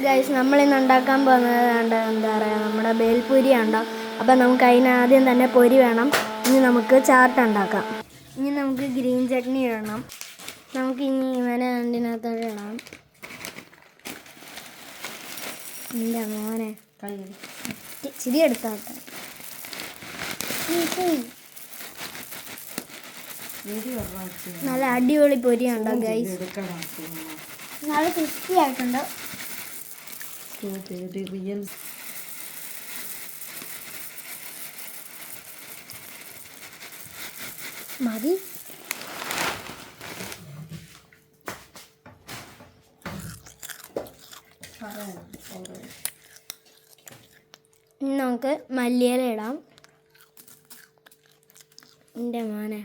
Guys നമ്മളിന്ന് ഉണ്ടാക്കാൻ പോകുന്നത് എന്താ പറയുക നമ്മുടെ ബേൽപൂരി ഉണ്ടാവും. അപ്പം നമുക്ക് അതിനാദ്യം തന്നെ പൊരി വേണം. ഇനി നമുക്ക് ചാട്ട് ഉണ്ടാക്കാം. ഇനി നമുക്ക് ഗ്രീൻ ചട്നി ഇടണം. നമുക്കിനി ഇവനെ അതിനകത്തോടെ ഇടാം. എൻ്റെ മോനെ ചിരി എടുത്താട്ടെ. നല്ല അടിപൊളി പൊരിയുണ്ടോ ഗൈസ്? നല്ല ക്രിസ്പി ആയിട്ടുണ്ട്. മതി. ഇനി നമുക്ക് മല്ലിയില ഇടാം. എൻ്റെ മോനെ.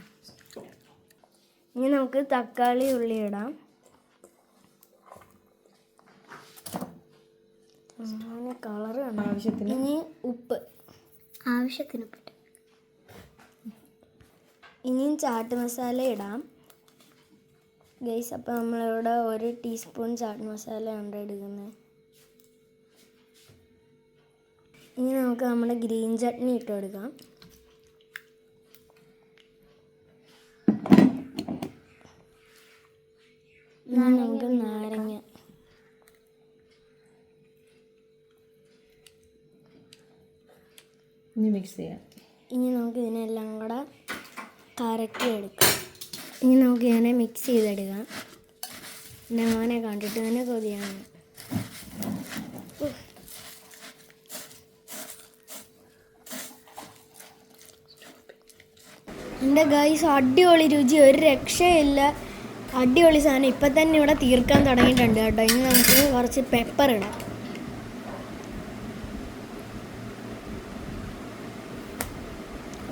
ഇനി നമുക്ക് തക്കാളി ഉള്ളി ഇടാം. കളറ് ആവശ്യത്തിന്. ഇനി ഉപ്പ് ആവശ്യത്തിന്. ഇനിയും ചാട്ട് മസാല ഇടാം ഗൈസ്. അപ്പോൾ നമ്മളിവിടെ 1 ടീസ്പൂൺ ചാട്ട് മസാല ഉണ്ട് എടുക്കുന്നത്. ഇനി നമുക്ക് നമ്മുടെ ഗ്രീൻ ചട്നി ഇട്ട് കൊടുക്കാം. ഇനി നമുക്ക് നാരങ്ങ. ഇനി മിക്സ് ചെയ്യാം. ഇനി നമുക്ക് ഇതിനെല്ലാം കൂടെ കറക്കി എടുക്കാം. ഇനി നമുക്ക് ഇതിനെ മിക്സ് ചെയ്തെടുക്കാം. ഞാനെ കണ്ടിട്ട് തന്നെ കൊതിയാണ്. എൻ്റെ ഗൈസ് അടിപൊളി രുചി, ഒരു രക്ഷയില്ല. അടിപൊളി സാധനം. ഇപ്പം തന്നെ ഇവിടെ തീർക്കാൻ തുടങ്ങിയിട്ടുണ്ട് കേട്ടോ. ഇനി നമുക്ക് കുറച്ച് പെപ്പർ ഇടാം.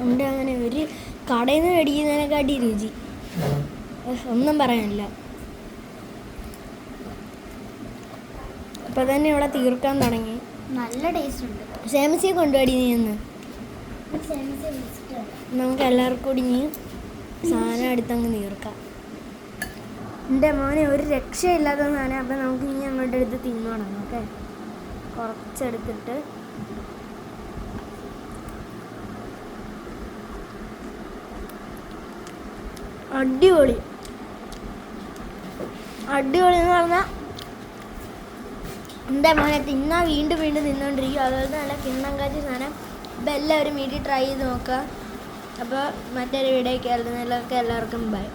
ഉണ്ട് അങ്ങനെ ഒരു കടയിൽ നിന്ന് മേടിക്കുന്നതിനെക്കാട്ടി രുചി, ഒന്നും പറയാനില്ല. ഇപ്പം തന്നെ ഇവിടെ തീർക്കാൻ തുടങ്ങി. നല്ല ടേസ്റ്റ് ഉണ്ട്. സേമിച്ചയെ കൊണ്ടുപോടി നീ ഒന്ന്. നമുക്ക് എല്ലാവർക്കും കൂടി ഇനി സാധനം എടുത്തങ്ങ് തീർക്കാം. എൻ്റെ മോനെ ഒരു രക്ഷയില്ലാത്ത സാധനം. അപ്പം നമുക്ക് ഇനി അങ്ങോട്ട് എടുത്ത് തിന്നണം. ഓക്കെ, കുറച്ചെടുത്തിട്ട് അടിപൊളി അടിപൊളി എന്ന് പറഞ്ഞാൽ എൻ്റെ മോനെ തിന്നാൻ വീണ്ടും വീണ്ടും തിന്നുകൊണ്ടിരിക്കും. അതുപോലെ നല്ല കിണ്ണം കാച്ചി സാധനം. അപ്പോൾ എല്ലാവരും വീട്ടിൽ ട്രൈ ചെയ്ത് നോക്കുക. അപ്പോൾ മറ്റൊരു വീഡിയോയ്ക്ക് എല്ലാവർക്കും ബൈ.